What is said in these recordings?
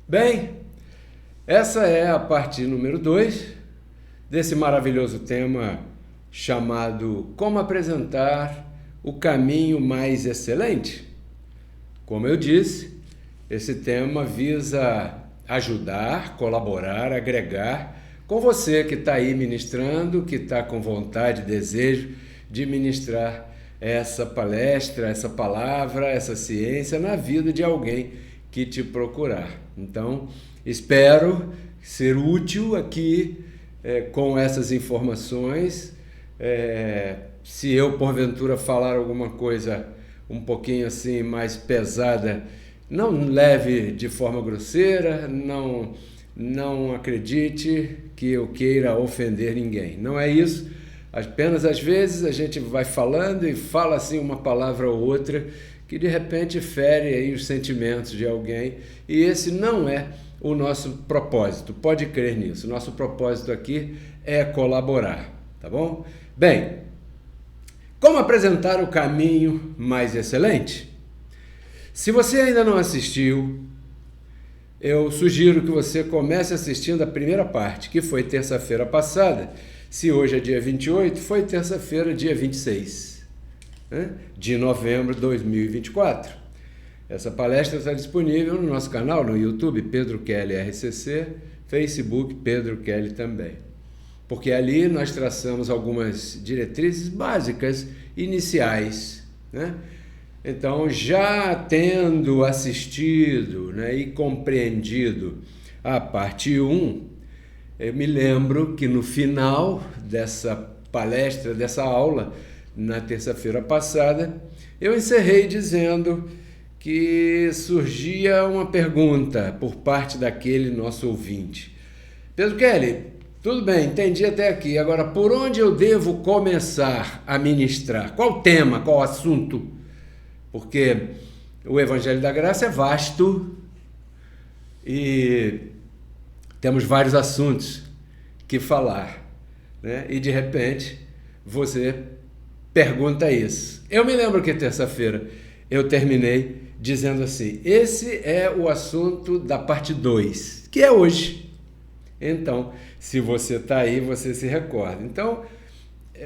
Bem, essa é a parte número 2 desse maravilhoso tema chamado Como apresentar o caminho mais excelente. Como eu disse, esse tema visa ajudar, colaborar, agregar com você que está aí ministrando, que está com vontade, desejo de ministrar essa palestra, essa palavra, essa ciência na vida de alguém que te procurar. Então, espero ser útil aqui com essas informações. Se eu, porventura, falar alguma coisa um pouquinho assim mais pesada, não leve de forma grosseira, não acredite que eu queira ofender ninguém. Não é isso. Apenas às vezes a gente vai falando e fala assim uma palavra ou outra que de repente fere aí os sentimentos de alguém, e esse não é o nosso propósito, pode crer nisso. Nosso propósito aqui é colaborar, tá bom? Bem, como apresentar o caminho mais excelente? Se você ainda não assistiu, eu sugiro que você comece assistindo a primeira parte, que foi terça-feira passada. Se hoje é dia 28, foi terça-feira, dia 26, de novembro de 2024. Essa palestra está disponível no nosso canal, no YouTube, Pedro Kelly RCC, Facebook, Pedro Kelly também. Porque ali nós traçamos algumas diretrizes básicas, iniciais, né? Então, já tendo assistido, né, e compreendido a parte 1, eu me lembro que no final dessa palestra, dessa aula, na terça-feira passada, eu encerrei dizendo que surgia uma pergunta por parte daquele nosso ouvinte. Pedro Kelly, tudo bem, entendi até aqui. Agora, por onde eu devo começar a ministrar? Qual tema, qual assunto? Porque o Evangelho da Graça é vasto e temos vários assuntos que falar, né? E de repente você pergunta isso. Eu me lembro que terça-feira eu terminei dizendo assim: esse é o assunto da parte 2, que é hoje. Então, se você está aí, você se recorda. Então,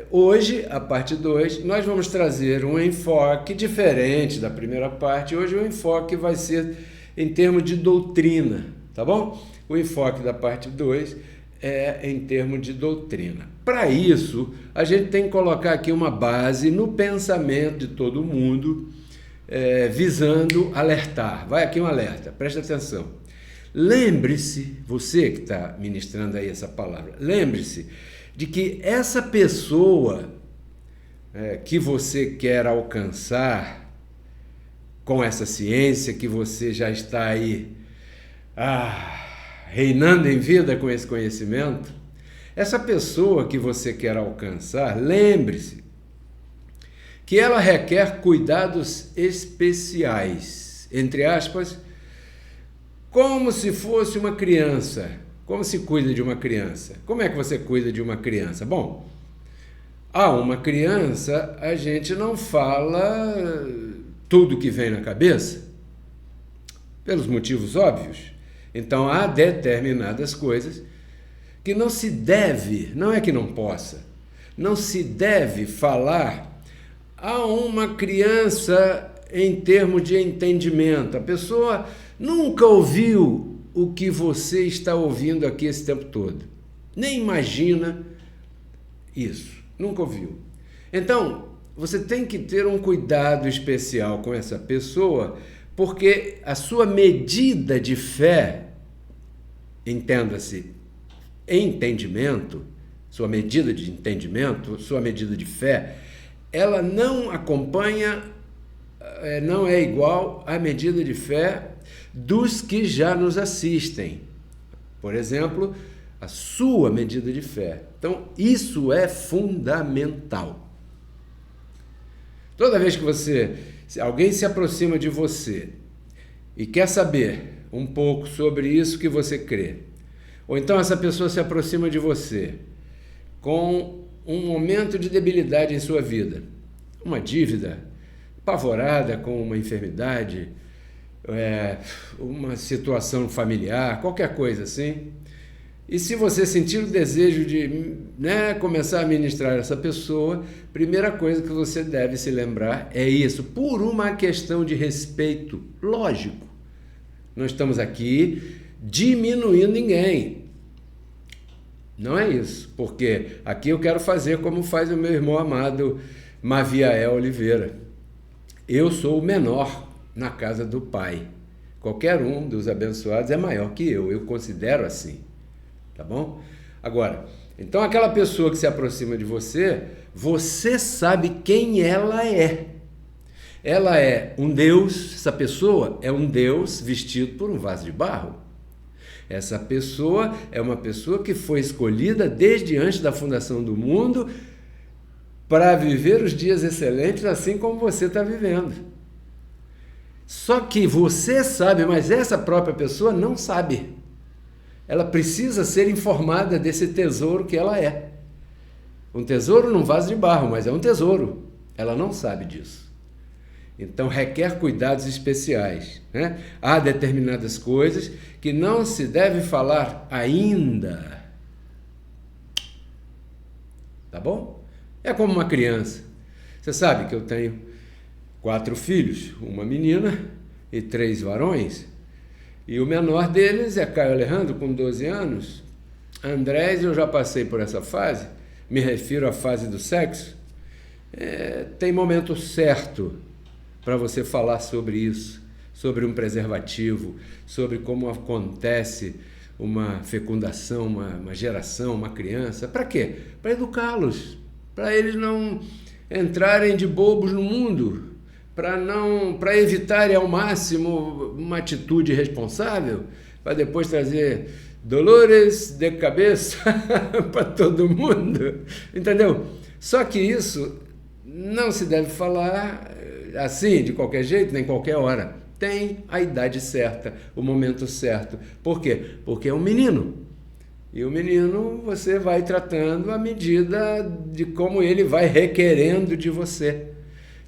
hoje, a parte 2, nós vamos trazer um enfoque diferente da primeira parte. Hoje o enfoque vai ser em termos de doutrina, tá bom? O enfoque da parte 2 é em termos de doutrina. Para isso, a gente tem que colocar aqui uma base no pensamento de todo mundo, visando alertar. Vai aqui um alerta, preste atenção. Lembre-se, você que está ministrando aí essa palavra, lembre-se de que essa pessoa que você quer alcançar com essa ciência, que você já está aí reinando em vida com esse conhecimento, essa pessoa que você quer alcançar, lembre-se que ela requer cuidados especiais, entre aspas, como se fosse uma criança. Como se cuida de uma criança? Como é que você cuida de uma criança? Bom, a uma criança a gente não fala tudo que vem na cabeça, pelos motivos óbvios. Então, há determinadas coisas que não se deve, não é que não possa, não se deve falar a uma criança em termos de entendimento. A pessoa nunca ouviu o que você está ouvindo aqui esse tempo todo. Nem imagina isso, nunca ouviu. Então, você tem que ter um cuidado especial com essa pessoa, porque a sua medida de fé, entenda-se, entendimento, sua medida de entendimento, sua medida de fé, ela não acompanha, não é igual à medida de fé dos que já nos assistem. Por exemplo, a sua medida de fé. Então, isso é fundamental. Toda vez que se alguém se aproxima de você e quer saber um pouco sobre isso que você crê, ou então essa pessoa se aproxima de você com um momento de debilidade em sua vida, uma dívida, apavorada com uma enfermidade, uma situação familiar, qualquer coisa assim. E se você sentir o desejo de, né, começar a ministrar essa pessoa, primeira coisa que você deve se lembrar é isso, por uma questão de respeito, lógico. Não estamos aqui diminuindo ninguém. Não é isso, porque aqui eu quero fazer como faz o meu irmão amado Maviael Oliveira. Eu sou o menor na casa do Pai. Qualquer um dos abençoados é maior que eu considero assim. Tá bom? Agora, então aquela pessoa que se aproxima de você, você sabe quem ela é. Ela é um Deus, essa pessoa é um Deus vestido por um vaso de barro. Essa pessoa é uma pessoa que foi escolhida desde antes da fundação do mundo para viver os dias excelentes assim como você está vivendo. Só que você sabe, mas essa própria pessoa não sabe. Ela precisa ser informada desse tesouro que ela é. Um tesouro num vaso de barro, mas é um tesouro. Ela não sabe disso. Então requer cuidados especiais, né? Há determinadas coisas que não se deve falar ainda. Tá bom? É como uma criança. Você sabe que eu tenho 4 filhos, uma menina e 3 varões. E o menor deles é Caio Alejandro, com 12 anos. Andrés, eu já passei por essa fase, me refiro à fase do sexo. Tem momento certo para você falar sobre isso, sobre um preservativo, sobre como acontece uma fecundação, uma geração, uma criança. Para quê? Para educá-los, para eles não entrarem de bobos no mundo, para evitarem ao máximo uma atitude irresponsável, para depois trazer dolores de cabeça para todo mundo, entendeu? Só que isso não se deve falar assim, de qualquer jeito, nem qualquer hora. Tem a idade certa, o momento certo. Por quê? Porque é um menino. E o menino você vai tratando à medida de como ele vai requerendo de você.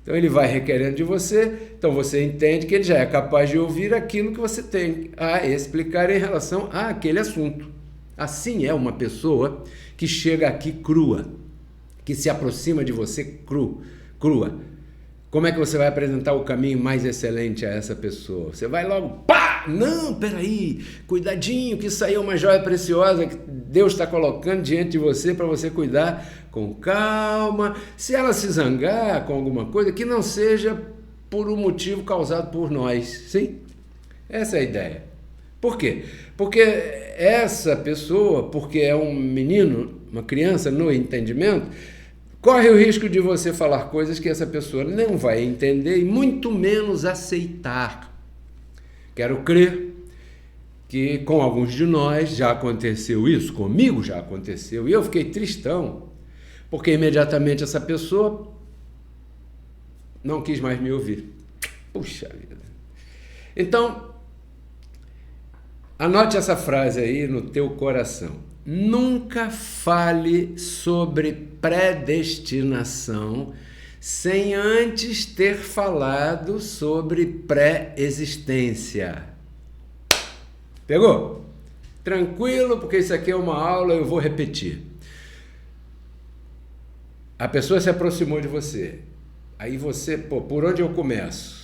Então ele vai requerendo de você, então você entende que ele já é capaz de ouvir aquilo que você tem a explicar em relação àquele assunto. Assim é uma pessoa que chega aqui crua, que se aproxima de você crua. Como é que você vai apresentar o caminho mais excelente a essa pessoa? Você vai logo, pá! Não, peraí, cuidadinho, que isso aí é uma joia preciosa que Deus está colocando diante de você para você cuidar com calma. Se ela se zangar com alguma coisa, que não seja por um motivo causado por nós, sim? Essa é a ideia. Por quê? Porque essa pessoa, porque é um menino, uma criança no entendimento, corre o risco de você falar coisas que essa pessoa não vai entender e muito menos aceitar. Quero crer que com alguns de nós já aconteceu isso, comigo já aconteceu, e eu fiquei tristão, porque imediatamente essa pessoa não quis mais me ouvir. Puxa vida. Então, anote essa frase aí no teu coração. Nunca fale sobre predestinação sem antes ter falado sobre pré-existência. Pegou? Tranquilo, porque isso aqui é uma aula, eu vou repetir. A pessoa se aproximou de você. Aí você, por onde eu começo?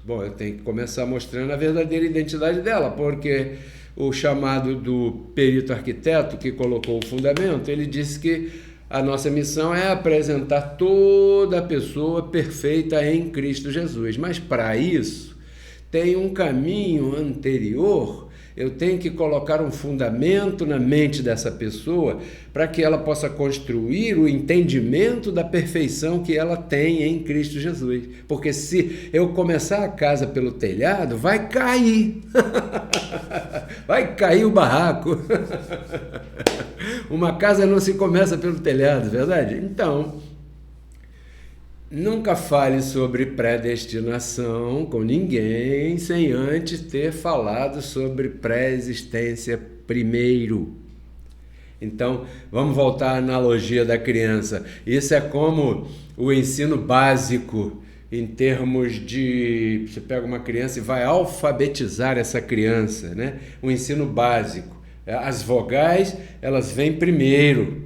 Bom, eu tenho que começar mostrando a verdadeira identidade dela, porque o chamado do perito arquiteto que colocou o fundamento, ele disse que a nossa missão é apresentar toda a pessoa perfeita em Cristo Jesus. Mas para isso, tem um caminho anterior. Eu tenho que colocar um fundamento na mente dessa pessoa para que ela possa construir o entendimento da perfeição que ela tem em Cristo Jesus. Porque se eu começar a casa pelo telhado, vai cair. Vai cair o barraco. Uma casa não se começa pelo telhado, verdade? Então, nunca fale sobre predestinação com ninguém sem antes ter falado sobre pré-existência primeiro. Então, vamos voltar à analogia da criança. Isso é como o ensino básico em termos de... Você pega uma criança e vai alfabetizar essa criança, né? O ensino básico. As vogais, elas vêm primeiro,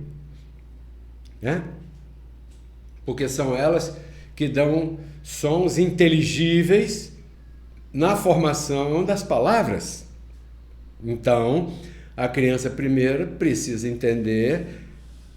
né? Porque são elas que dão sons inteligíveis na formação das palavras. Então, a criança primeiro precisa entender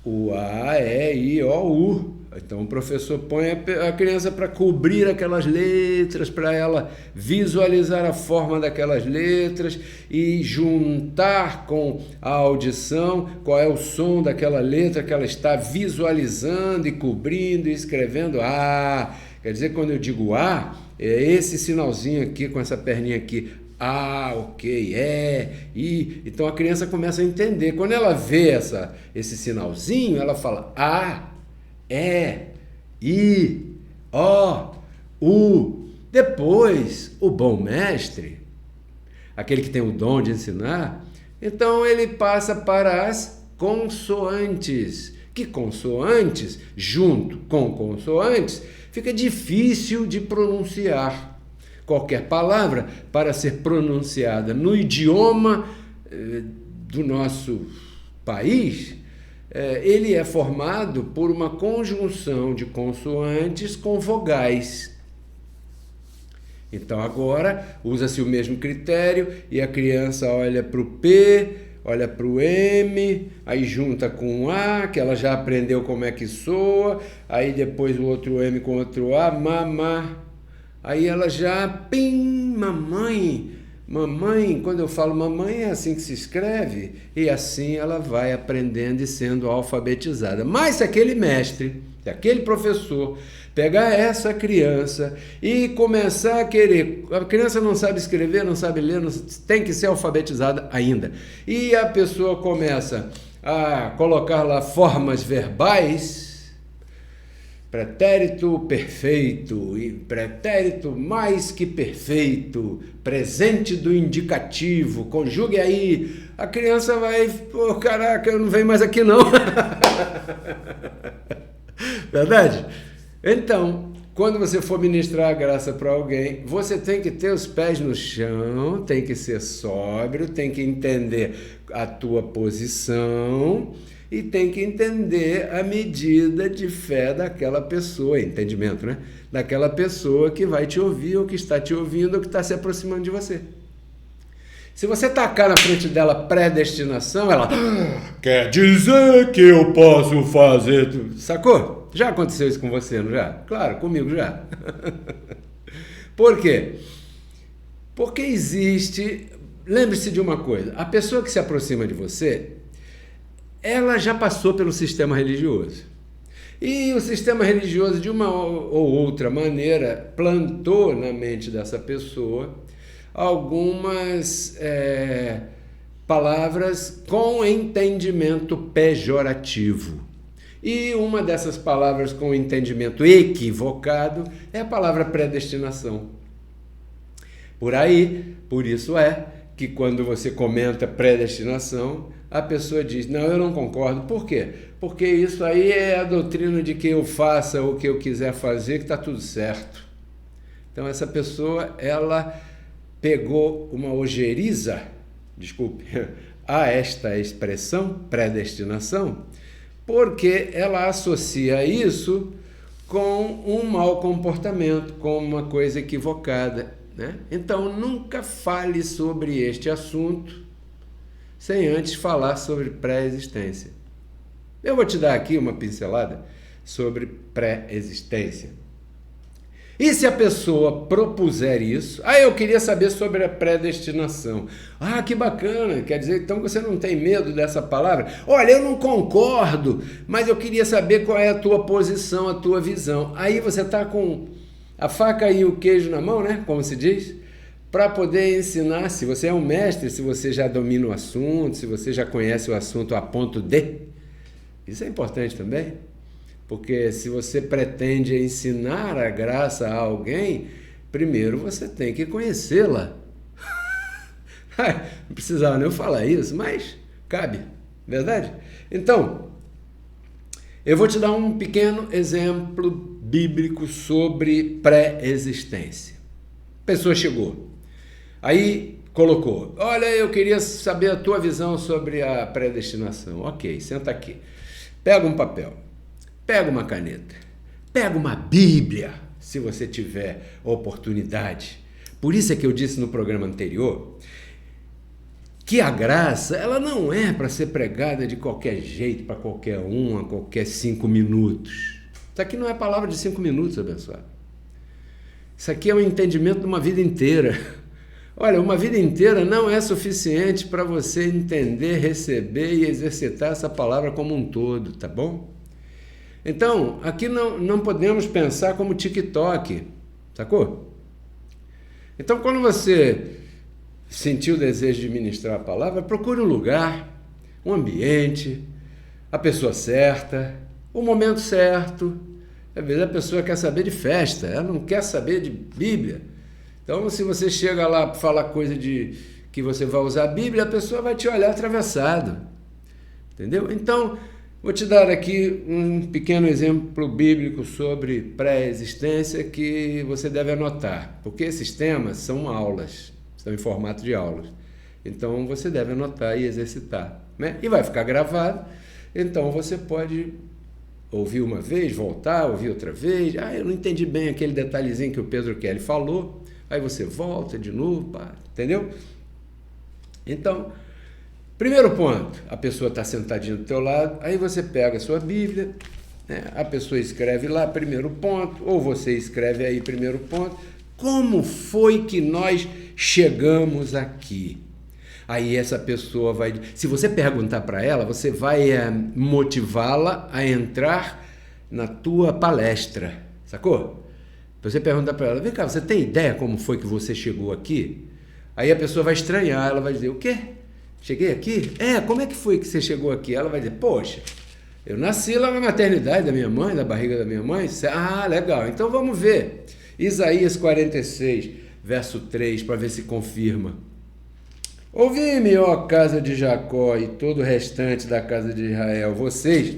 o A, E, I, O, U. Então, o professor põe a criança para cobrir aquelas letras, para ela visualizar a forma daquelas letras e juntar com a audição qual é o som daquela letra que ela está visualizando e cobrindo e escrevendo. Quer dizer, quando eu digo A, é esse sinalzinho aqui com essa perninha aqui. Ok, I. Então a criança começa a entender. Quando ela vê esse sinalzinho, ela fala A, E, I, O, U. Depois, o bom mestre, aquele que tem o dom de ensinar, então ele passa para as consoantes. Que consoantes, junto com consoantes, fica difícil de pronunciar. Qualquer palavra, para ser pronunciada no idioma do nosso país, ele é formado por uma conjunção de consoantes com vogais. Então agora usa-se o mesmo critério e a criança olha para o P, olha para o M, aí junta com o A, que ela já aprendeu como é que soa, aí depois o outro M com outro A, mamá. Aí ela já, mamãe, quando eu falo mamãe é assim que se escreve, e assim ela vai aprendendo e sendo alfabetizada. Mas se aquele mestre, se aquele professor pegar essa criança e começar a querer, a criança não sabe escrever, não sabe ler, tem que ser alfabetizada ainda, e a pessoa começa a colocar lá formas verbais, pretérito perfeito e pretérito mais que perfeito, presente do indicativo, conjugue aí. A criança vai, caraca, eu não venho mais aqui não. Verdade? Então, quando você for ministrar a graça para alguém, você tem que ter os pés no chão, tem que ser sóbrio, tem que entender a tua posição e tem que entender a medida de fé daquela pessoa, entendimento, né? Daquela pessoa que vai te ouvir, ou que está te ouvindo, ou que está se aproximando de você. Se você tacar na frente dela predestinação, ela quer dizer que eu posso fazer tudo. Sacou? Já aconteceu isso com você, não já? Claro, comigo já. Por quê? Porque existe... Lembre-se de uma coisa, a pessoa que se aproxima de você, ela já passou pelo sistema religioso. E o sistema religioso, de uma ou outra maneira, plantou na mente dessa pessoa algumas palavras com entendimento pejorativo. E uma dessas palavras com entendimento equivocado é a palavra predestinação. Por isso que quando você comenta predestinação, a pessoa diz, não, eu não concordo. Por quê? Porque isso aí é a doutrina de que eu faça o que eu quiser fazer, que está tudo certo. Então essa pessoa, ela pegou uma ojeriza, desculpe, a esta expressão, predestinação, porque ela associa isso com um mau comportamento, com uma coisa equivocada, né? Então nunca fale sobre este assunto sem antes falar sobre pré-existência. Eu vou te dar aqui uma pincelada sobre pré-existência. E se a pessoa propuser isso, eu queria saber sobre a predestinação. Que bacana, quer dizer então que você não tem medo dessa palavra? Olha, eu não concordo, mas eu queria saber qual é a tua posição, a tua visão. Aí você está com a faca e o queijo na mão, né? Como se diz, para poder ensinar, se você é um mestre, se você já domina o assunto, se você já conhece o assunto a ponto de. Isso é importante também. Porque se você pretende ensinar a graça a alguém, primeiro você tem que conhecê-la. Não precisava nem eu falar isso, mas cabe, verdade? Então, Eu vou te dar um pequeno exemplo bíblico sobre pré-existência. A pessoa chegou, aí colocou, olha, eu queria saber a tua visão sobre a predestinação. Ok, senta aqui. Pega um papel, pega uma caneta, pega uma Bíblia, se você tiver oportunidade. Por isso é que eu disse no programa anterior que a graça, ela não é para ser pregada de qualquer jeito, para qualquer um, a qualquer 5 minutos. Isso aqui não é palavra de 5 minutos, abençoado. Isso aqui é um entendimento de uma vida inteira. Olha, uma vida inteira não é suficiente para você entender, receber e exercitar essa palavra como um todo, tá bom? Então, aqui não podemos pensar como TikTok, sacou? Então, quando você sentiu o desejo de ministrar a palavra, procure um lugar, um ambiente, a pessoa certa, o momento certo. Às vezes a pessoa quer saber de festa, ela não quer saber de Bíblia. Então, se você chega lá para falar coisa de que você vai usar a Bíblia, a pessoa vai te olhar atravessado. Entendeu? Então, vou te dar aqui um pequeno exemplo bíblico sobre pré-existência que você deve anotar, porque esses temas são aulas, estão em formato de aulas. Então, você deve anotar e exercitar, né? E vai ficar gravado, então você pode ouvir uma vez, voltar, ouvir outra vez. Ah, eu não entendi bem aquele detalhezinho que o Pedro Kelly falou. Aí você volta de novo, pá, entendeu? Então, primeiro ponto, a pessoa está sentadinha do teu lado, aí você pega a sua Bíblia, né? A pessoa escreve lá, primeiro ponto, ou você escreve aí, primeiro ponto, como foi que nós chegamos aqui? Aí essa pessoa vai, se você perguntar para ela, você vai motivá-la a entrar na tua palestra, sacou? Você pergunta para ela, vem cá, você tem ideia como foi que você chegou aqui? Aí a pessoa vai estranhar, ela vai dizer, o quê? Cheguei aqui? Como é que foi que você chegou aqui? Ela vai dizer, poxa, eu nasci lá na maternidade da minha mãe, na barriga da minha mãe. Ah, legal, então vamos ver. Isaías 46, verso 3, para ver se confirma. Ouvi-me, ó casa de Jacó e todo o restante da casa de Israel, vocês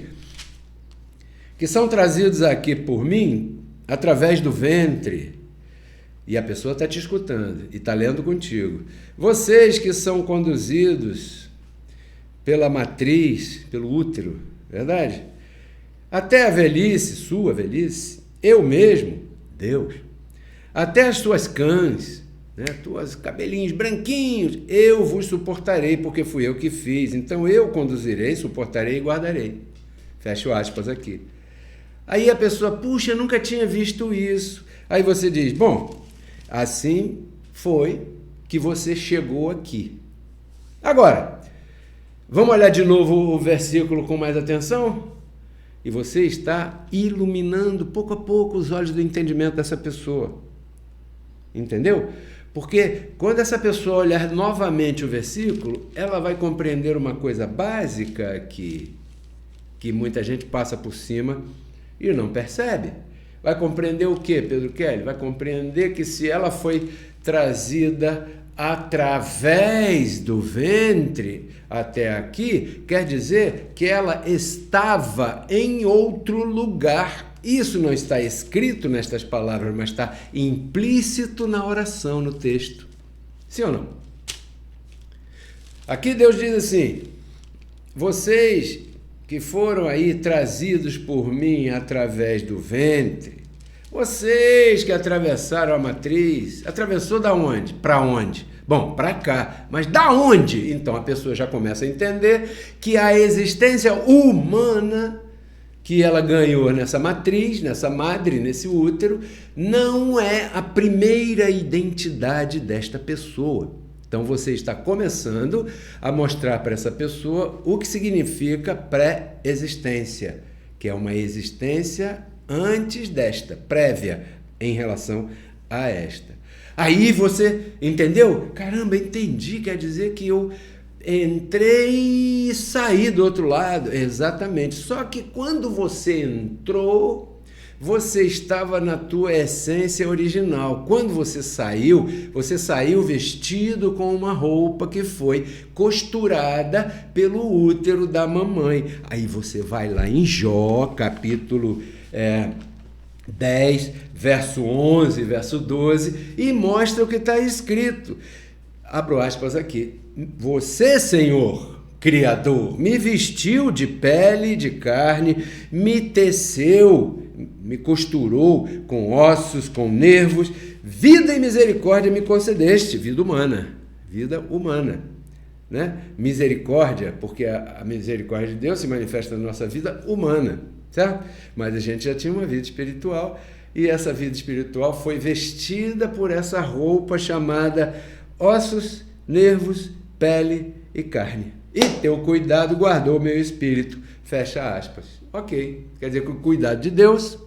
que são trazidos aqui por mim, através do ventre, e a pessoa está te escutando e está lendo contigo. Vocês que são conduzidos pela matriz, pelo útero, verdade? Até a velhice, sua velhice, eu mesmo, Deus, até as tuas cãs, né, tuas cabelinhos branquinhos, eu vos suportarei, porque fui eu que fiz. Então eu conduzirei, suportarei e guardarei. Fecho aspas aqui. Aí a pessoa, puxa, eu nunca tinha visto isso. Aí você diz, bom, assim foi que você chegou aqui. Agora, vamos olhar de novo o versículo com mais atenção? E você está iluminando pouco a pouco os olhos do entendimento dessa pessoa. Entendeu? Porque quando essa pessoa olhar novamente o versículo, ela vai compreender uma coisa básica que muita gente passa por cima e não percebe. Vai compreender o quê, Pedro Kelly? Vai compreender que se ela foi trazida através do ventre até aqui, quer dizer que ela estava em outro lugar. Isso não está escrito nestas palavras, mas está implícito na oração, no texto. Sim ou não? Aqui Deus diz assim, vocês que foram aí trazidos por mim através do ventre, vocês que atravessaram a matriz, atravessou da onde? Para onde? Bom, para cá. Mas da onde? Então a pessoa já começa a entender que a existência humana que ela ganhou nessa matriz, nessa madre, nesse útero, não é a primeira identidade desta pessoa. Então você está começando a mostrar para essa pessoa o que significa pré-existência, que é uma existência antes desta, prévia em relação a esta. Aí você entendeu? Caramba, entendi, quer dizer que eu entrei e saí do outro lado. Exatamente. Só que quando você entrou, você estava na tua essência original. Quando você saiu vestido com uma roupa que foi costurada pelo útero da mamãe. Aí você vai lá em Jó, capítulo 10, verso 11, verso 12, e mostra o que está escrito. Abro aspas aqui. Você, Senhor, Criador, me vestiu de pele e de carne, me teceu, me costurou com ossos, com nervos, vida e misericórdia me concedeste, vida humana, né? Misericórdia, porque a misericórdia de Deus se manifesta na nossa vida humana, certo? Mas a gente já tinha uma vida espiritual, e essa vida espiritual foi vestida por essa roupa chamada ossos, nervos, pele e carne. E teu cuidado guardou o meu espírito. Fecha aspas. Ok. Quer dizer que o cuidado de Deus,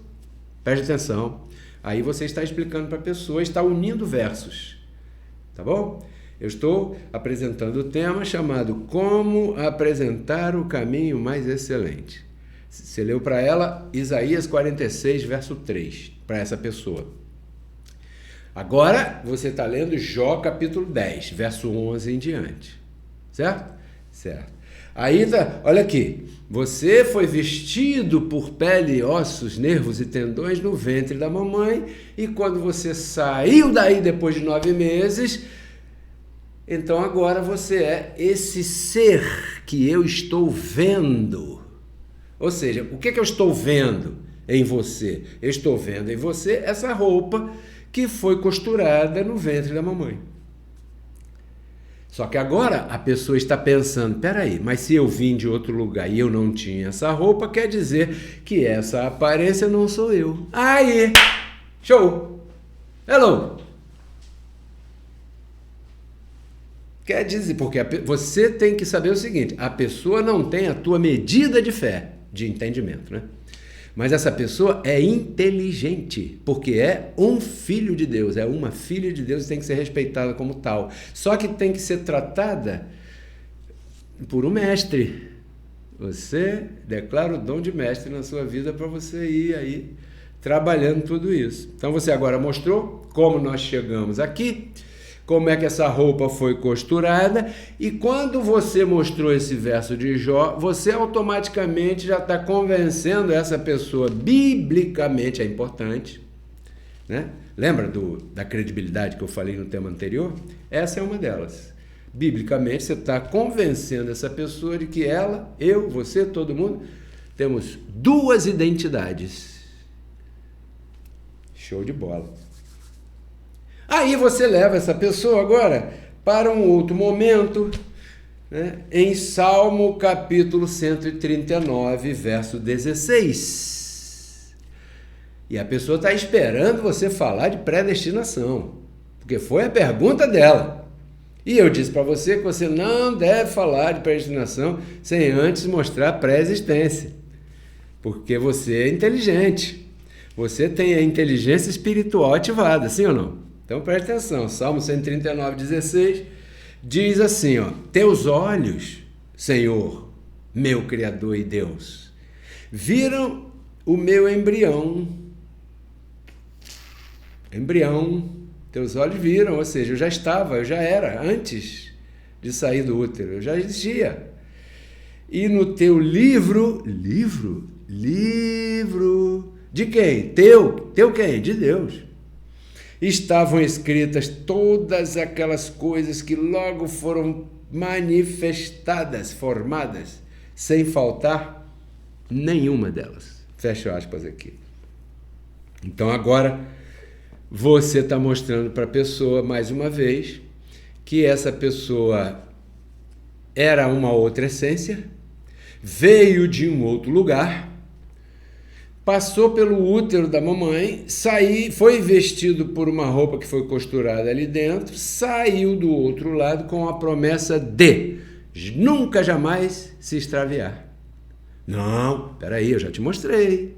preste atenção, aí você está explicando para a pessoa, está unindo versos. Tá bom? Eu estou apresentando o tema chamado Como Apresentar o Caminho Mais Excelente. Você leu para ela Isaías 46, verso 3, para essa pessoa. Agora você está lendo Jó capítulo 10, verso 11 em diante. Certo? Certo. Aí tá, olha aqui. Você foi vestido por pele, ossos, nervos e tendões no ventre da mamãe, e quando você saiu daí depois de 9 meses, então agora você é esse ser que eu estou vendo. Ou seja, o que eu estou vendo em você? Eu estou vendo em você essa roupa que foi costurada no ventre da mamãe. Só que agora a pessoa está pensando, peraí, mas se eu vim de outro lugar e eu não tinha essa roupa, quer dizer que essa aparência não sou eu. Aí, show! Hello! Quer dizer, porque você tem que saber o seguinte, a pessoa não tem a tua medida de fé, de entendimento, né? Mas essa pessoa é inteligente, porque é um filho de Deus, é uma filha de Deus e tem que ser respeitada como tal. Só que tem que ser tratada por um mestre. Você declara o dom de mestre na sua vida para você ir aí trabalhando tudo isso. Então você agora mostrou como nós chegamos aqui, como é que essa roupa foi costurada, e quando você mostrou esse verso de Jó, você automaticamente já está convencendo essa pessoa, biblicamente é importante, né? Lembra da credibilidade que eu falei no tema anterior? Essa é uma delas. Biblicamente você está convencendo essa pessoa de que ela, eu, você, todo mundo, temos duas identidades. Show de bola. Aí você leva essa pessoa agora para um outro momento, né? Em Salmo capítulo 139, verso 16. E a pessoa está esperando você falar de predestinação, porque foi a pergunta dela. E eu disse para você que você não deve falar de predestinação sem antes mostrar pré-existência, porque você é inteligente, você tem a inteligência espiritual ativada, sim ou não? Então preste atenção, Salmo 139, 16, diz assim, ó, teus olhos, Senhor, meu Criador e Deus, viram o meu embrião, teus olhos viram, ou seja, eu já era, antes de sair do útero, eu já existia. E no teu livro, de quem? Teu quem? De Deus. Estavam escritas todas aquelas coisas que logo foram manifestadas, formadas, sem faltar nenhuma delas. Fecha aspas aqui. Então agora você está mostrando para a pessoa, mais uma vez, que essa pessoa era uma outra essência, veio de um outro lugar, passou pelo útero da mamãe, foi vestido por uma roupa que foi costurada ali dentro, saiu do outro lado com a promessa de nunca jamais se extraviar. Não, peraí, eu já te mostrei.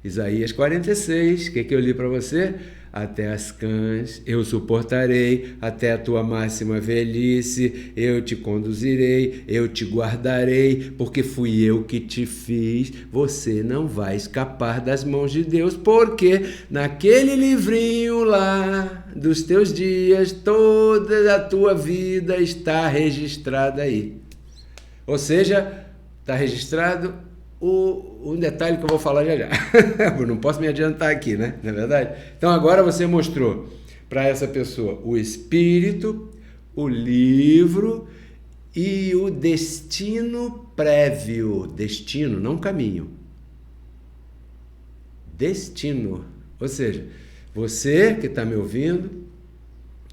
Isaías 46, o que eu li para você? até as cãs, eu suportarei até a tua máxima velhice, eu te conduzirei, eu te guardarei, porque fui eu que te fiz. Você não vai escapar das mãos de Deus, porque naquele livrinho lá dos teus dias, toda a tua vida está registrada aí. Ou seja, está registrado um detalhe que eu vou falar já já. Eu não posso me adiantar aqui, né? Não é verdade? Então agora você mostrou para essa pessoa o espírito, o livro e o destino prévio. Destino, não caminho. Destino. Ou seja, você que está me ouvindo,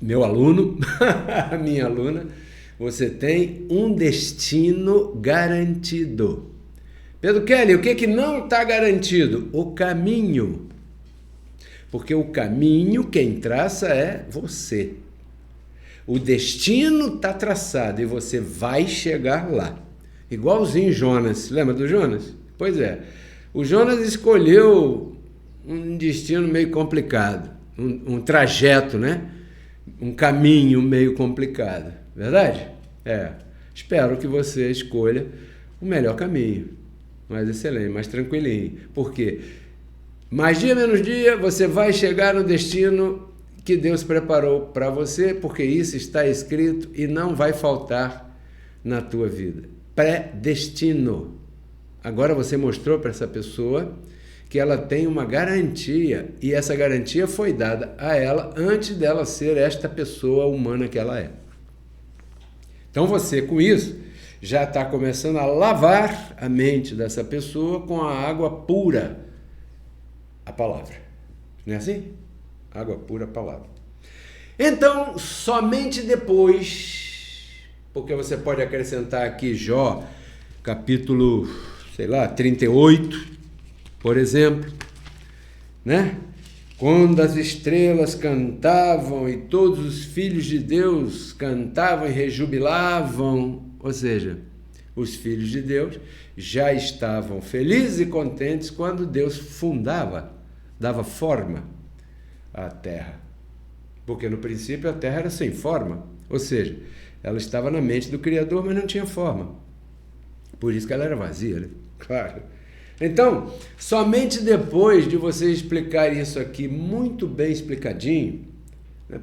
meu aluno, minha aluna, você tem um destino garantido. Pedro Kelly, o que não está garantido? O caminho. Porque o caminho, quem traça é você. O destino está traçado e você vai chegar lá. Igualzinho Jonas. Lembra do Jonas? Pois é. O Jonas escolheu um destino meio complicado. Um trajeto, né? Um caminho meio complicado. Verdade? Espero que você escolha o melhor caminho. Mais excelente, mais tranquilinho. Por quê? Mais dia, menos dia, você vai chegar no destino que Deus preparou para você, porque isso está escrito e não vai faltar na tua vida. Predestino. Agora você mostrou para essa pessoa que ela tem uma garantia, e essa garantia foi dada a ela antes dela ser esta pessoa humana que ela é. Então você, com isso, já está começando a lavar a mente dessa pessoa com a água pura, a palavra. Não é assim? Água pura, a palavra. Então, somente depois, porque você pode acrescentar aqui Jó, capítulo, 38, por exemplo, né? Quando as estrelas cantavam e todos os filhos de Deus cantavam e rejubilavam, ou seja, os filhos de Deus já estavam felizes e contentes quando Deus fundava, dava forma à terra. Porque no princípio a terra era sem forma, ou seja, ela estava na mente do Criador, mas não tinha forma. Por isso que ela era vazia, né? Claro. Então, somente depois de você explicar isso aqui muito bem explicadinho, né?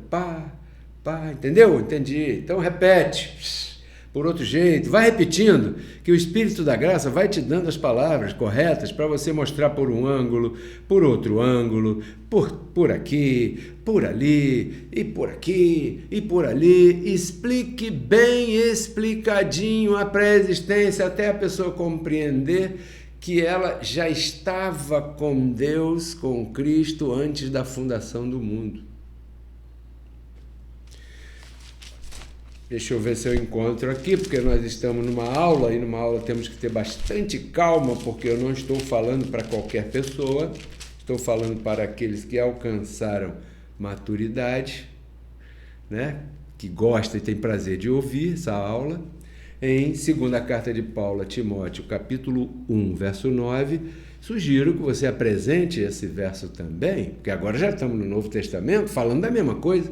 Entendeu? Entendi. Então repete. Por outro jeito, vai repetindo, que o Espírito da Graça vai te dando as palavras corretas para você mostrar por um ângulo, por outro ângulo, por aqui, por ali, e por aqui, e por ali. Explique bem explicadinho a pré-existência até a pessoa compreender que ela já estava com Deus, com Cristo, antes da fundação do mundo. Deixa eu ver se eu encontro aqui, porque nós estamos numa aula, e numa aula temos que ter bastante calma, porque eu não estou falando para qualquer pessoa, estou falando para aqueles que alcançaram maturidade, né? Que gostam e têm prazer de ouvir essa aula. Em 2ª Carta de Paulo a Timóteo, capítulo 1, verso 9, sugiro que você apresente esse verso também, porque agora já estamos no Novo Testamento falando da mesma coisa.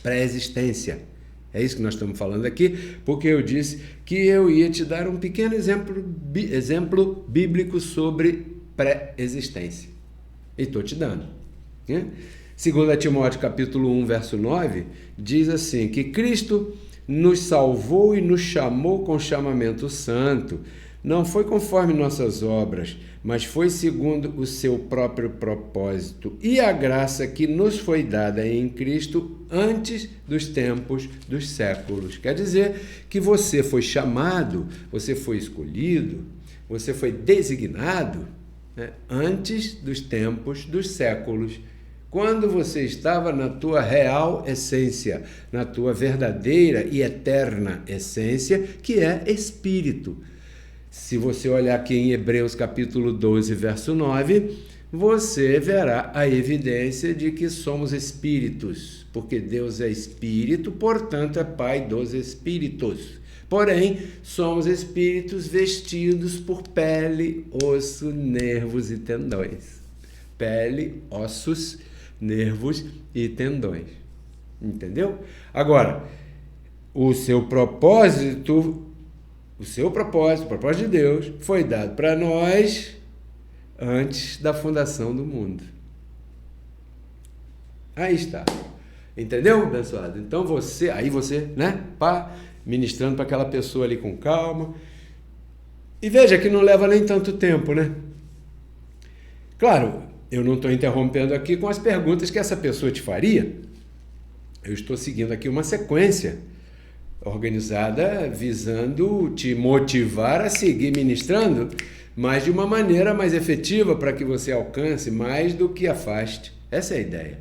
Pré-existência. É isso que nós estamos falando aqui, porque eu disse que eu ia te dar um pequeno exemplo bíblico sobre pré-existência. E estou te dando. Né? 2 Timóteo capítulo 1, verso 9, diz assim, que Cristo nos salvou e nos chamou com chamamento santo. Não foi conforme nossas obras, mas foi segundo o seu próprio propósito e a graça que nos foi dada em Cristo antes dos tempos dos séculos. Quer dizer que você foi chamado, você foi escolhido, você foi designado, né, antes dos tempos dos séculos, quando você estava na tua real essência, na tua verdadeira e eterna essência, que é espírito. Se você olhar aqui em Hebreus capítulo 12, verso 9, você verá a evidência de que somos espíritos, porque Deus é espírito, portanto é Pai dos espíritos. Porém, somos espíritos vestidos por pele, osso, nervos e tendões. Pele, ossos, nervos e tendões. Entendeu? Agora, o propósito de Deus, foi dado para nós antes da fundação do mundo. Aí está. Entendeu, abençoado? Então você, né? Ministrando para aquela pessoa ali com calma. E veja que não leva nem tanto tempo, né? Claro, eu não estou interrompendo aqui com as perguntas que essa pessoa te faria. Eu estou seguindo aqui uma sequência organizada visando te motivar a seguir ministrando, mas de uma maneira mais efetiva para que você alcance mais do que afaste. Essa é a ideia.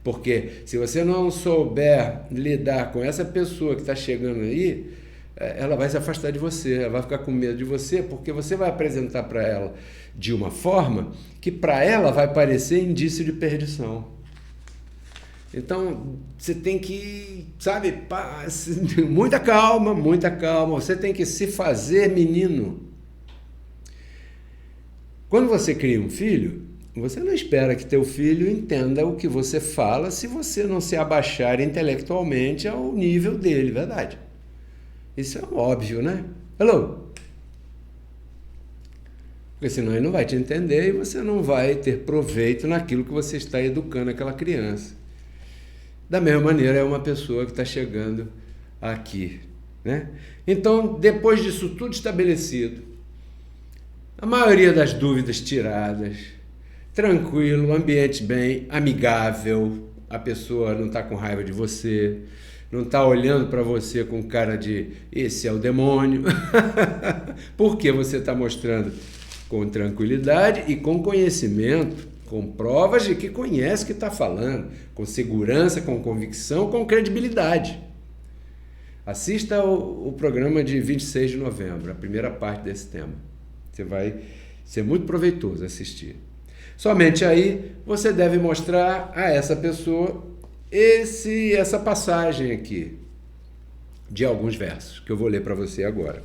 Porque se você não souber lidar com essa pessoa que está chegando aí, ela vai se afastar de você, ela vai ficar com medo de você, porque você vai apresentar para ela de uma forma que para ela vai parecer indício de perdição. Então, você tem que, muita calma, você tem que se fazer menino. Quando você cria um filho, você não espera que teu filho entenda o que você fala se você não se abaixar intelectualmente ao nível dele, verdade? Isso é óbvio, né? Hello? Porque senão ele não vai te entender e você não vai ter proveito naquilo que você está educando aquela criança. Da mesma maneira, é uma pessoa que está chegando aqui, né? Então, depois disso tudo estabelecido, a maioria das dúvidas tiradas, tranquilo, ambiente bem, amigável, a pessoa não está com raiva de você, não está olhando para você com cara de esse é o demônio, porque você está mostrando com tranquilidade e com conhecimento, com provas de que conhece o que está falando, com segurança, com convicção, com credibilidade. Assista o programa de 26 de novembro, a primeira parte desse tema. Você vai ser muito proveitoso assistir. Somente aí você deve mostrar a essa pessoa essa passagem aqui, de alguns versos, que eu vou ler para você agora.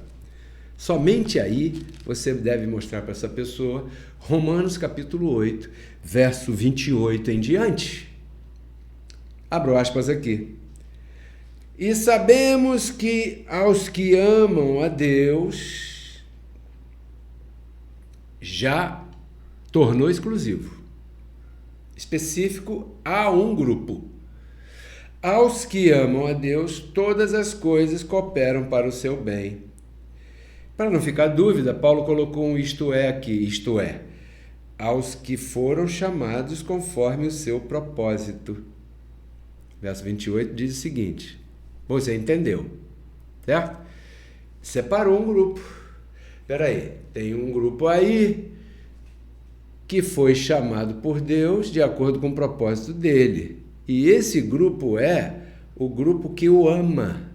Somente aí você deve mostrar para essa pessoa Romanos capítulo 8, verso 28 em diante. Abro aspas aqui. E sabemos que aos que amam a Deus já tornou exclusivo, específico a um grupo. Aos que amam a Deus, todas as coisas cooperam para o seu bem. Para não ficar dúvida, Paulo colocou um isto é aqui, isto é, aos que foram chamados conforme o seu propósito. Verso 28 diz o seguinte, você entendeu, certo? Separou um grupo. Espera aí, tem um grupo aí que foi chamado por Deus de acordo com o propósito dele. E esse grupo é o grupo que o ama.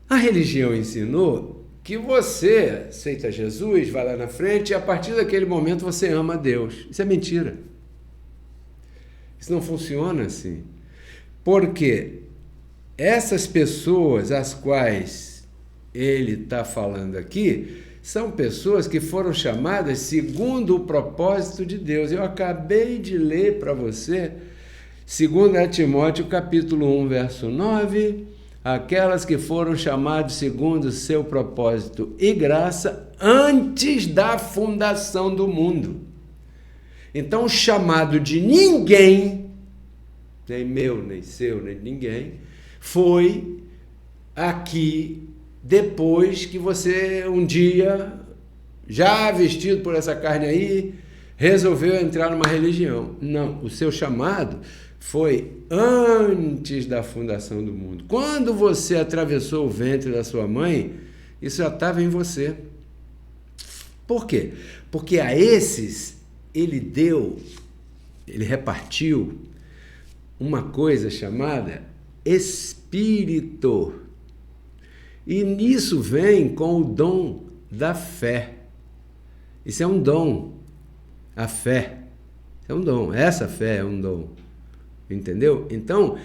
A religião ensinou que você aceita Jesus, vai lá na frente e a partir daquele momento você ama a Deus. Isso é mentira. Isso não funciona assim. Porque essas pessoas às quais ele está falando aqui são pessoas que foram chamadas segundo o propósito de Deus. Eu acabei de ler para você 2 Timóteo capítulo 1, verso 9, aquelas que foram chamadas segundo o seu propósito e graça antes da fundação do mundo. Então, o chamado de ninguém, nem meu, nem seu, nem de ninguém, foi aqui depois que você um dia, já vestido por essa carne aí, resolveu entrar numa religião. Não, o seu chamado foi antes da fundação do mundo. Quando você atravessou o ventre da sua mãe, isso já estava em você. Por quê? Porque a esses ele repartiu uma coisa chamada Espírito. E nisso vem com o dom da fé. Isso é um dom. A fé é um dom. Essa fé é um dom. Entendeu? Então,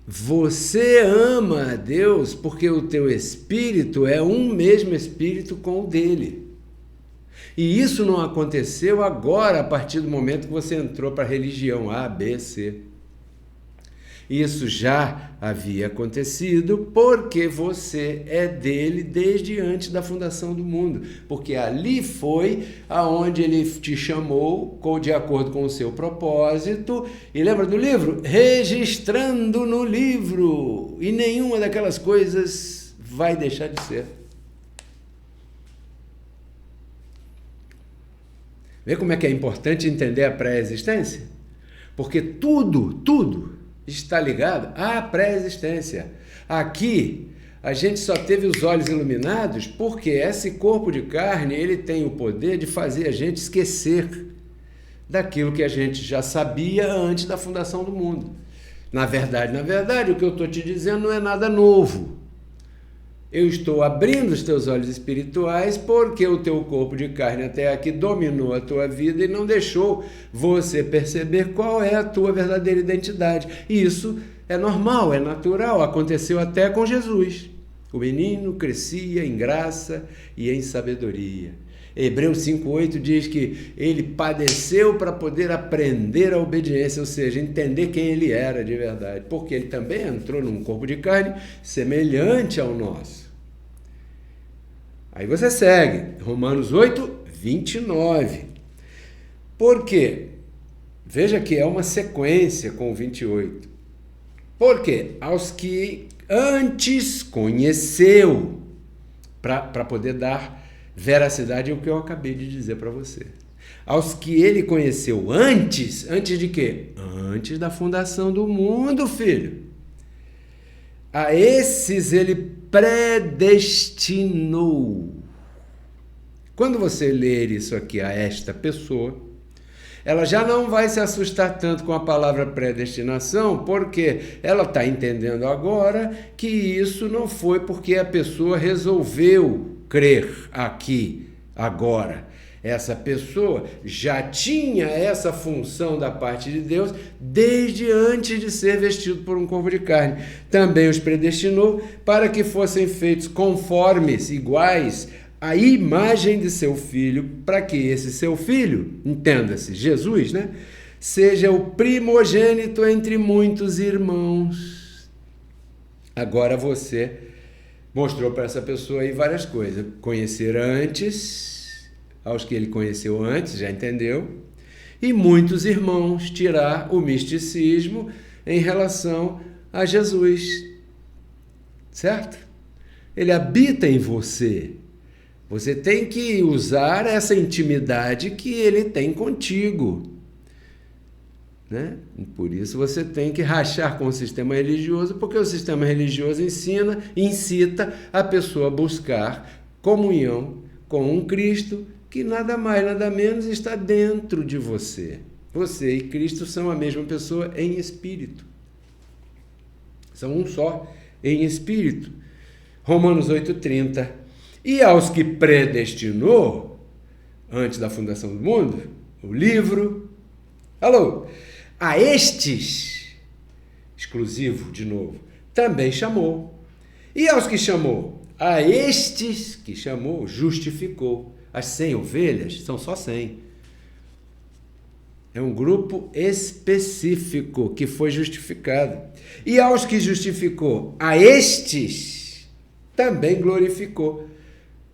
você ama a Deus porque o teu espírito é um mesmo espírito com o dele. E isso não aconteceu agora, a partir do momento que você entrou para a religião A, B, C. Isso já havia acontecido porque você é dele desde antes da fundação do mundo. Porque ali foi aonde ele te chamou de acordo com o seu propósito. E lembra do livro? Registrando no livro. E nenhuma daquelas coisas vai deixar de ser. Vê como é que é importante entender a pré-existência? Porque tudo está ligado à pré-existência. Aqui, a gente só teve os olhos iluminados porque esse corpo de carne, ele tem o poder de fazer a gente esquecer daquilo que a gente já sabia antes da fundação do mundo. Na verdade, o que eu estou te dizendo não é nada novo. Eu estou abrindo os teus olhos espirituais porque o teu corpo de carne até aqui dominou a tua vida e não deixou você perceber qual é a tua verdadeira identidade. E isso é normal, é natural, aconteceu até com Jesus. O menino crescia em graça e em sabedoria. Hebreus 5,8 diz que ele padeceu para poder aprender a obediência, ou seja, entender quem ele era de verdade, porque ele também entrou num corpo de carne semelhante ao nosso. Aí você segue, Romanos 8:29. Por quê? Veja que é uma sequência com o 28. Porque aos que antes conheceu, para poder dar veracidade ao que eu acabei de dizer para você. Aos que ele conheceu antes de quê? Antes da fundação do mundo, filho. A esses ele predestinou. Quando você ler isso aqui a esta pessoa, ela já não vai se assustar tanto com a palavra predestinação, porque ela está entendendo agora que isso não foi porque a pessoa resolveu crer aqui, agora. Essa pessoa já tinha essa função da parte de Deus desde antes de ser vestido por um corpo de carne. Também os predestinou para que fossem feitos conformes, iguais, à imagem de seu filho, para que esse seu filho, entenda-se, Jesus, né, seja o primogênito entre muitos irmãos. Agora você mostrou para essa pessoa aí várias coisas. Conhecer antes, aos que ele conheceu antes, já entendeu, e muitos irmãos, tirar o misticismo em relação a Jesus, certo? Ele habita em você. Você tem que usar essa intimidade que ele tem contigo, né? Por isso você tem que rachar com o sistema religioso, porque o sistema religioso incita a pessoa a buscar comunhão com um Cristo que nada mais, nada menos está dentro de você. Você e Cristo são a mesma pessoa em espírito. São um só em espírito. Romanos 8:30. E aos que predestinou, antes da fundação do mundo, o livro, a estes, exclusivo de novo, também chamou. E aos que chamou, a estes que chamou, justificou. As 100 ovelhas são só 100. É um grupo específico que foi justificado. E aos que justificou, a estes também glorificou.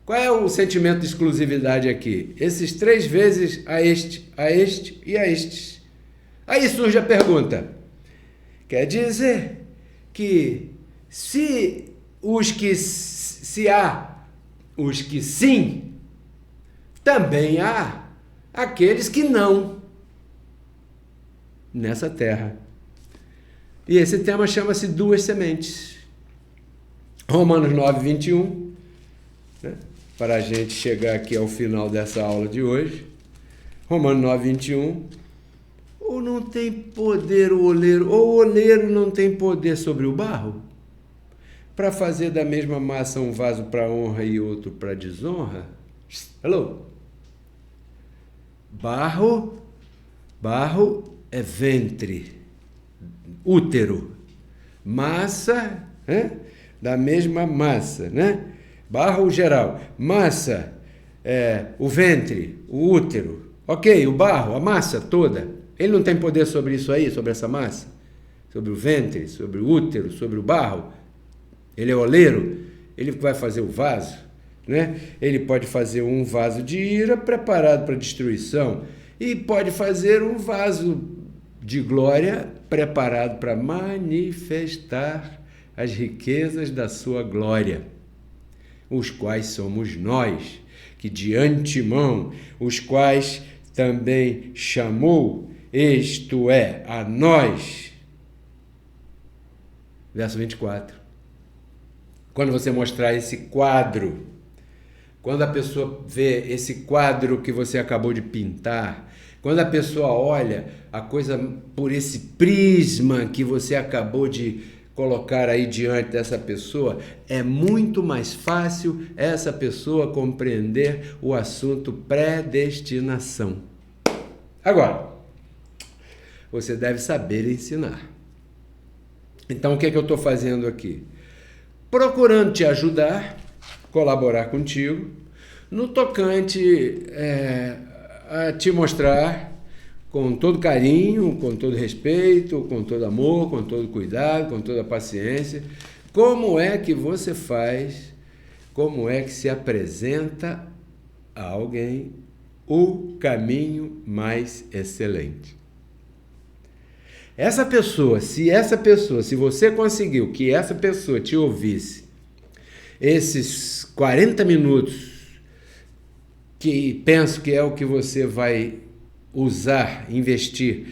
Qual é o sentimento de exclusividade aqui? Esses 3 vezes a este e a estes. Aí surge a pergunta. Quer dizer que se há os que sim, também há aqueles que não nessa terra. E esse tema chama-se duas sementes. Romanos 9:21, né? Para a gente chegar aqui ao final dessa aula de hoje. Romanos 9:21. Ou não tem poder o oleiro, ou o oleiro não tem poder sobre o barro, para fazer da mesma massa um vaso para honra e outro para desonra? Barro é ventre, útero, massa, da mesma massa, né? Barro geral, massa o ventre, o útero, ok, o barro, a massa toda. Ele não tem poder sobre isso aí, sobre essa massa? Sobre o ventre, sobre o útero, sobre o barro? Ele é oleiro, ele vai fazer o vaso, né? Ele pode fazer um vaso de ira preparado para destruição e pode fazer um vaso de glória preparado para manifestar as riquezas da sua glória, os quais somos nós, que de antemão, os quais também chamou, isto é, a nós. Verso 24. Quando você mostrar esse quadro, quando a pessoa vê esse quadro que você acabou de pintar, quando a pessoa olha a coisa por esse prisma que você acabou de colocar aí diante dessa pessoa, é muito mais fácil essa pessoa compreender o assunto predestinação. Agora, você deve saber ensinar. Então, o que é que eu estou fazendo aqui? Procurando te ajudar, colaborar contigo, no tocante a te mostrar com todo carinho, com todo respeito, com todo amor, com todo cuidado, com toda paciência, como é que você faz, como é que se apresenta a alguém o caminho mais excelente. Se você conseguiu que essa pessoa te ouvisse esses 40 minutos, que penso que é o que você vai usar, investir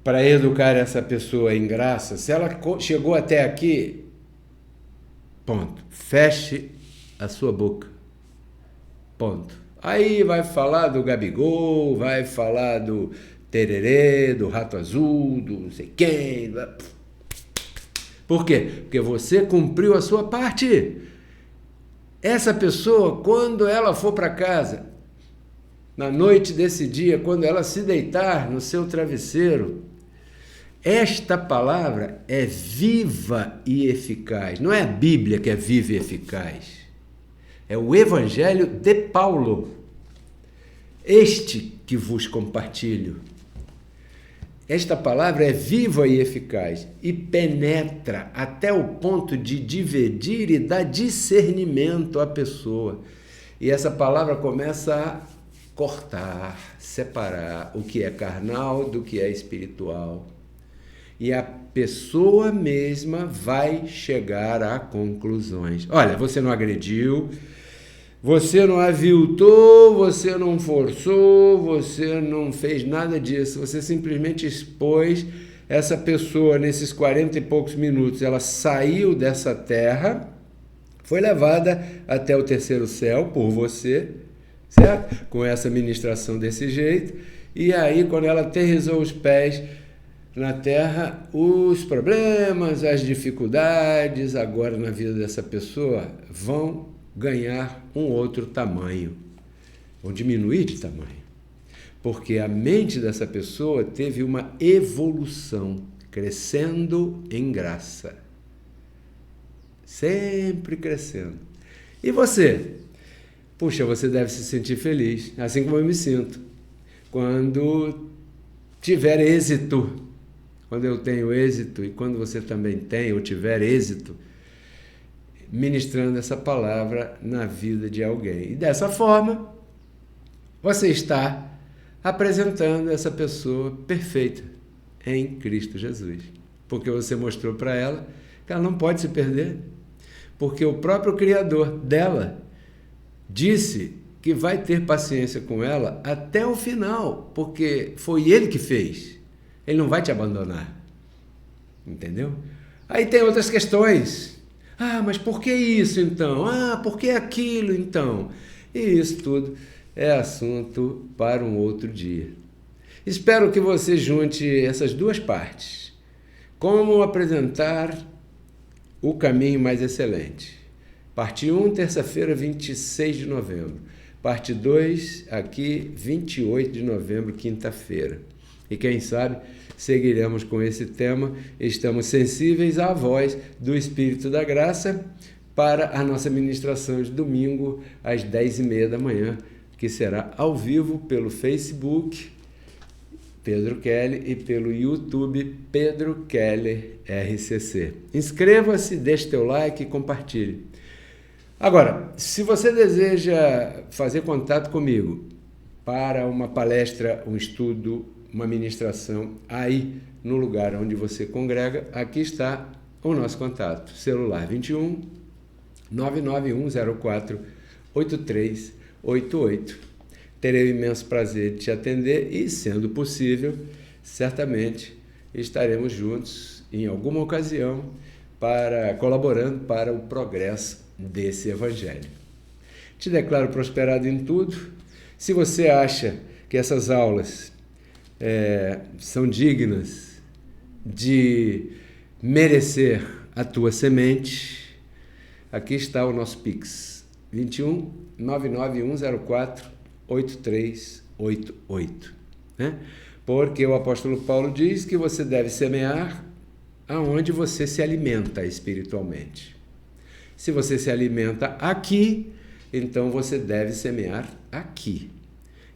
para educar essa pessoa em graça, se ela chegou até aqui, ponto, feche a sua boca, ponto. Aí vai falar do Gabigol, vai falar do tererê, do rato azul, do não sei quem. Por quê? Porque você cumpriu a sua parte. Essa pessoa, quando ela for para casa, na noite desse dia, quando ela se deitar no seu travesseiro, esta palavra é viva e eficaz. Não é a Bíblia que é viva e eficaz. É o Evangelho de Paulo. Este que vos compartilho. Esta palavra é viva e eficaz e penetra até o ponto de dividir e dar discernimento à pessoa. E essa palavra começa a cortar, separar o que é carnal do que é espiritual. E a pessoa mesma vai chegar a conclusões. Olha, você não agrediu, você não aviltou, você não forçou, você não fez nada disso. Você simplesmente expôs essa pessoa nesses 40 e poucos minutos. Ela saiu dessa terra, foi levada até o terceiro céu por você, certo? Com essa ministração desse jeito. E aí, quando ela aterrissou os pés na terra, os problemas, as dificuldades agora na vida dessa pessoa vão ganhar um outro tamanho, vão diminuir de tamanho, porque a mente dessa pessoa teve uma evolução, crescendo em graça, sempre crescendo. E você? Puxa, você deve se sentir feliz, assim como eu me sinto, quando tiver êxito, quando eu tenho êxito e quando você também tem ou tiver êxito, ministrando essa palavra na vida de alguém. E dessa forma, você está apresentando essa pessoa perfeita em Cristo Jesus. Porque você mostrou para ela que ela não pode se perder. Porque o próprio Criador dela disse que vai ter paciência com ela até o final, porque foi Ele que fez. Ele não vai te abandonar. Entendeu? Aí tem outras questões. Ah, mas por que isso então? Ah, por que aquilo então? E isso tudo é assunto para um outro dia. Espero que você junte essas duas partes. Como apresentar o caminho mais excelente. Parte 1, terça-feira, 26 de novembro. Parte 2, aqui, 28 de novembro, quinta-feira. E quem sabe seguiremos com esse tema. Estamos sensíveis à voz do Espírito da Graça para a nossa ministração de domingo às 10h30 da manhã, que será ao vivo pelo Facebook Pedro Kelly e pelo YouTube Pedro Kelly RCC. Inscreva-se, deixe teu like e compartilhe. Agora, se você deseja fazer contato comigo para uma palestra, um estudo, uma ministração aí no lugar onde você congrega, aqui está o nosso contato. Celular 21 99104 8388. Terei o imenso prazer de te atender e, sendo possível, certamente estaremos juntos em alguma ocasião colaborando para o progresso desse evangelho. Te declaro prosperado em tudo. Se você acha que essas aulas são dignas de merecer a tua semente, aqui está o nosso Pix, 21 99104 8388, né? Porque o apóstolo Paulo diz que você deve semear aonde você se alimenta espiritualmente. Se você se alimenta aqui, então você deve semear aqui.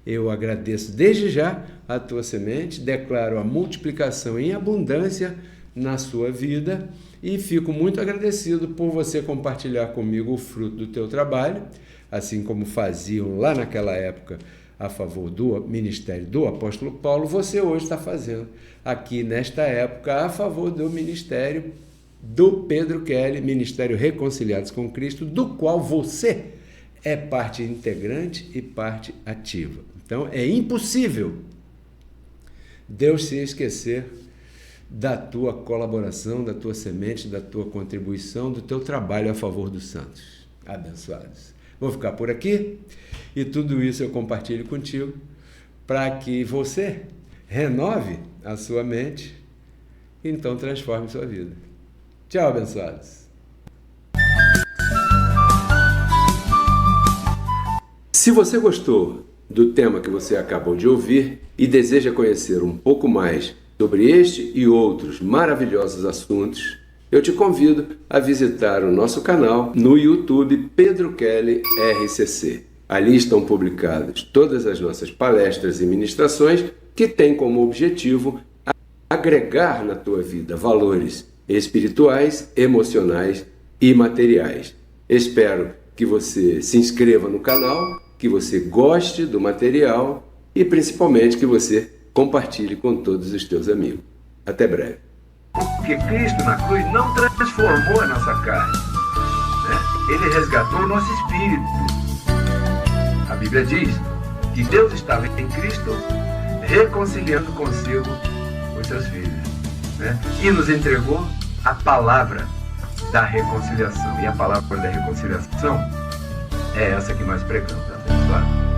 Eu agradeço desde já a tua semente, declaro a multiplicação em abundância na sua vida e fico muito agradecido por você compartilhar comigo o fruto do teu trabalho, assim como faziam lá naquela época a favor do ministério do apóstolo Paulo, você hoje está fazendo aqui nesta época a favor do ministério do Pedro Kelly, Ministério Reconciliados com Cristo, do qual você é parte integrante e parte ativa. Então, é impossível Deus se esquecer da tua colaboração, da tua semente, da tua contribuição, do teu trabalho a favor dos santos abençoados. Vou ficar por aqui e tudo isso eu compartilho contigo para que você renove a sua mente e então transforme sua vida. Tchau, abençoados. Se você gostou do tema que você acabou de ouvir e deseja conhecer um pouco mais sobre este e outros maravilhosos assuntos, eu te convido a visitar o nosso canal no YouTube Pedro Kelly RCC. Ali estão publicadas todas as nossas palestras e ministrações que têm como objetivo agregar na tua vida valores espirituais, emocionais e materiais. Espero que você se inscreva no canal, que você goste do material e principalmente que você compartilhe com todos os teus amigos. Até breve. Porque Cristo na cruz não transformou a nossa carne, né? Ele resgatou o nosso espírito. A Bíblia diz que Deus estava em Cristo reconciliando consigo os seus filhos, né? E nos entregou a palavra da reconciliação. E a palavra da reconciliação é essa que nós pregamos, abençoado.